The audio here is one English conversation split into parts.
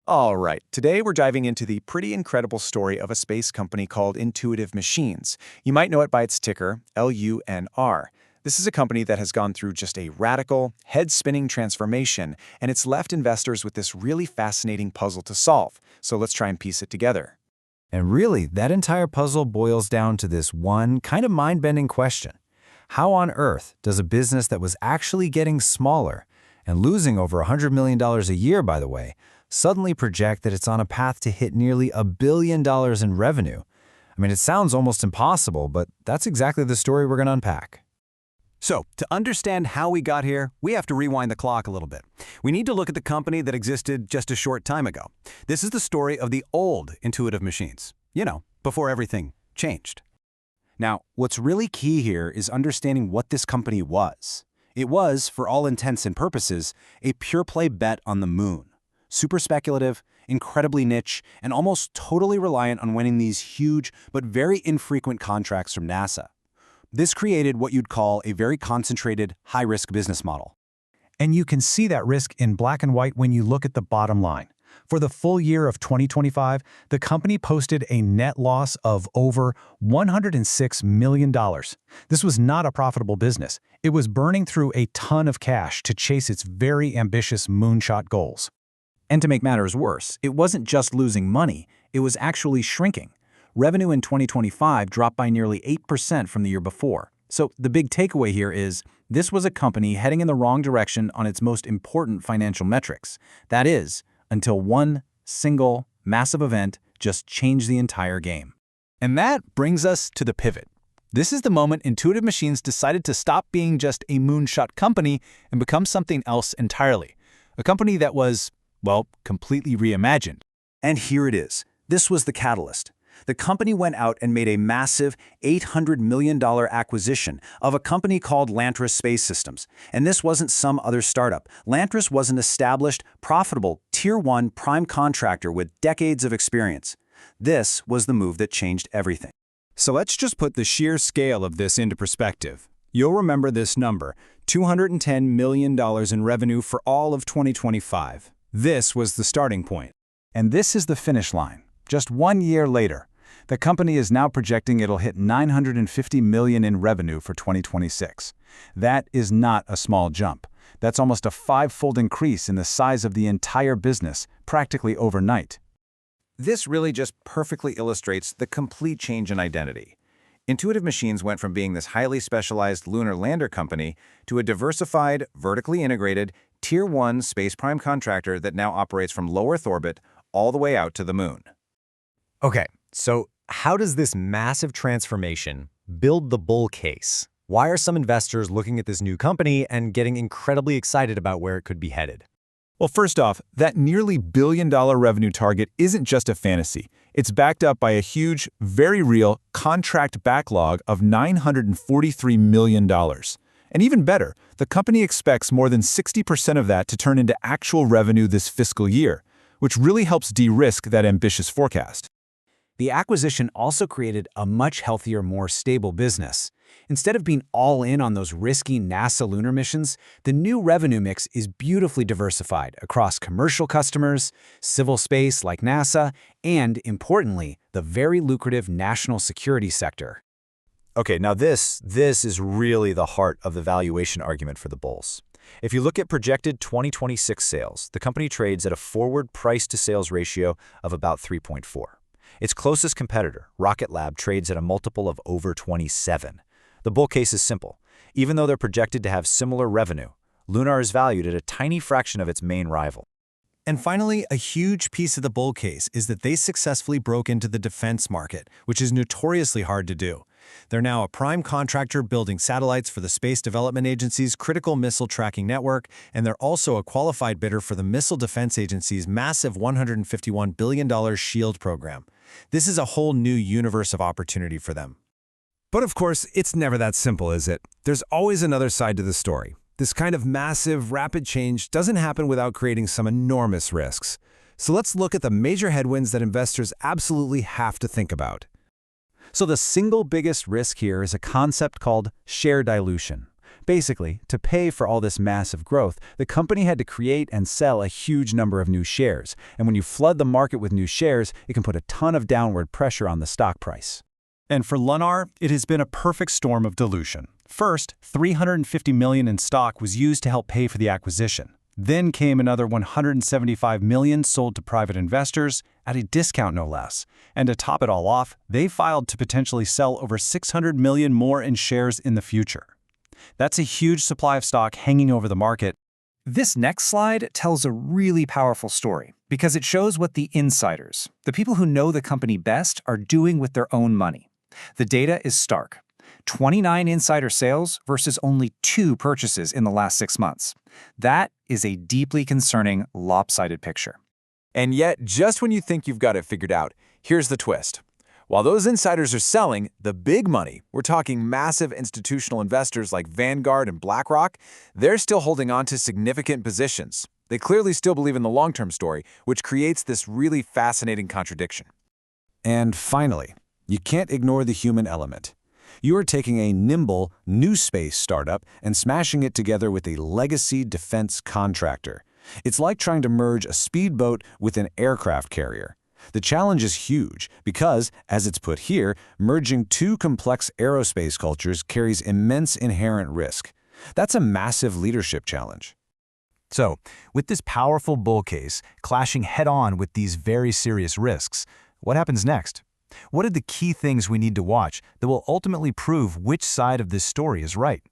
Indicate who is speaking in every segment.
Speaker 1: All right, today we're diving into the pretty incredible story of a space company called Intuitive Machines. You might know it by its ticker, LUNR. This is a company that has gone through just a radical, head-spinning transformation, and it's left investors with this really fascinating puzzle to solve. So let's try and piece it together.
Speaker 2: And really, that entire puzzle boils down to this one kind of mind-bending question. How on earth does a business that was actually getting smaller and losing over $100 million a year, by the way, suddenly project that it's on a path to hit nearly $1 billion in revenue? I mean, it sounds almost impossible, but that's exactly the story we're going to unpack.
Speaker 3: So, to understand how we got here, we have to rewind the clock a little bit. We need to look at the company that existed just a short time ago. This is the story of the old Intuitive Machines. You know, before everything changed. Now, what's really key here is understanding what this company was. It was, for all intents and purposes, a pure-play bet on the moon. Super speculative, incredibly niche, and almost totally reliant on winning these huge but very infrequent contracts from NASA. This created what you'd call a very concentrated, high-risk business model.
Speaker 4: And you can see that risk in black and white when you look at the bottom line. For the full year of 2025, the company posted a net loss of over $106 million. This was not a profitable business. It was burning through a ton of cash to chase its very ambitious moonshot goals.
Speaker 2: And to make matters worse, it wasn't just losing money, it was actually shrinking. Revenue in 2025 dropped by nearly 8% from the year before. So the big takeaway here is, this was a company heading in the wrong direction on its most important financial metrics. That is, until one single massive event just changed the entire game.
Speaker 3: And that brings us to the pivot. This is the moment Intuitive Machines decided to stop being just a moonshot company and become something else entirely. A company that was, well, completely reimagined.
Speaker 2: And here it is. This was the catalyst. The company went out and made a massive $800 million acquisition of a company called Lanteris Space Systems. And this wasn't some other startup. Lanteris was an established, profitable, Tier 1 prime contractor with decades of experience. This was the move that changed everything.
Speaker 3: So let's just put the sheer scale of this into perspective. You'll remember this number, $210 million in revenue for all of 2025. This was the starting point.
Speaker 2: And this is the finish line. Just 1 year later, the company is now projecting it'll hit $950 million in revenue for 2026. That is not a small jump. That's almost a 5-fold increase in the size of the entire business, practically overnight.
Speaker 1: This really just perfectly illustrates the complete change in identity. Intuitive Machines went from being this highly specialized lunar lander company to a diversified, vertically integrated, Tier 1 space prime contractor that now operates from low Earth orbit all the way out to the moon.
Speaker 5: Okay, so how does this massive transformation build the bull case? Why are some investors looking at this new company and getting incredibly excited about where it could be headed?
Speaker 6: Well, first off, that nearly billion-dollar revenue target isn't just a fantasy. It's backed up by a huge, very real contract backlog of $943 million. And even better, the company expects more than 60% of that to turn into actual revenue this fiscal year, which really helps de-risk that ambitious forecast.
Speaker 2: The acquisition also created a much healthier, more stable business. Instead of being all in on those risky NASA lunar missions, the new revenue mix is beautifully diversified across commercial customers, civil space like NASA, and, importantly, the very lucrative national security sector.
Speaker 5: Okay, now this is really the heart of the valuation argument for the bulls. If you look at projected 2026 sales, the company trades at a forward price-to-sales ratio of about 3.4. Its closest competitor, Rocket Lab, trades at a multiple of over 27. The bull case is simple. Even though they're projected to have similar revenue, Lunar is valued at a tiny fraction of its main rival.
Speaker 3: And finally, a huge piece of the bull case is that they successfully broke into the defense market, which is notoriously hard to do. They're now a prime contractor building satellites for the Space Development Agency's Critical Missile Tracking Network, and they're also a qualified bidder for the Missile Defense Agency's massive $151 billion SHIELD program. This is a whole new universe of opportunity for them. But of course, it's never that simple, is it? There's always another side to the story. This kind of massive, rapid change doesn't happen without creating some enormous risks. So let's look at the major headwinds that investors absolutely have to think about.
Speaker 2: So the single biggest risk here is a concept called share dilution. Basically, to pay for all this massive growth, the company had to create and sell a huge number of new shares. And when you flood the market with new shares, it can put a ton of downward pressure on the stock price.
Speaker 4: And for LUNR, it has been a perfect storm of dilution. First, $350 million in stock was used to help pay for the acquisition. Then came another $175 million sold to private investors, at a discount no less. And to top it all off, they filed to potentially sell over $600 million more in shares in the future. That's a huge supply of stock hanging over the market.
Speaker 1: This next slide tells a really powerful story because it shows what the insiders, the people who know the company best, are doing with their own money. The data is stark. 29 insider sales versus only 2 purchases in the last 6 months. That is a deeply concerning, lopsided picture.
Speaker 5: And yet, just when you think you've got it figured out, here's the twist. While those insiders are selling, the big money, we're talking massive institutional investors like Vanguard and BlackRock, they're still holding on to significant positions. They clearly still believe in the long-term story, which creates this really fascinating contradiction.
Speaker 2: And finally, you can't ignore the human element. You are taking a nimble, new space startup and smashing it together with a legacy defense contractor. It's like trying to merge a speedboat with an aircraft carrier. The challenge is huge because, as it's put here, merging 2 complex aerospace cultures carries immense inherent risk. That's a massive leadership challenge.
Speaker 3: So, with this powerful bull case clashing head-on with these very serious risks, what happens next? What are the key things we need to watch that will ultimately prove which side of this story is right?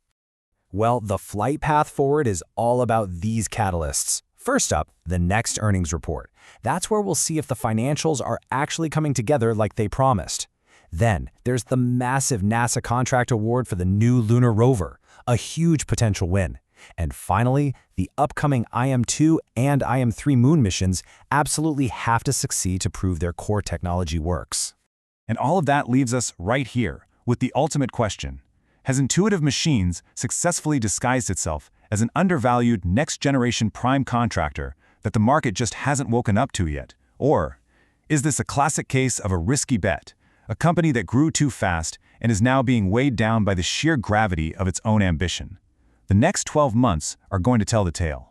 Speaker 2: Well, the flight path forward is all about these catalysts. First up, the next earnings report. That's where we'll see if the financials are actually coming together like they promised. Then, there's the massive NASA contract award for the new lunar rover, a huge potential win. And finally, the upcoming IM-2 and IM-3 moon missions absolutely have to succeed to prove their core technology works.
Speaker 6: And all of that leaves us right here with the ultimate question. Has Intuitive Machines successfully disguised itself as an undervalued next-generation prime contractor that the market just hasn't woken up to yet? Or is this a classic case of a risky bet, a company that grew too fast and is now being weighed down by the sheer gravity of its own ambition? The next 12 months are going to tell the tale.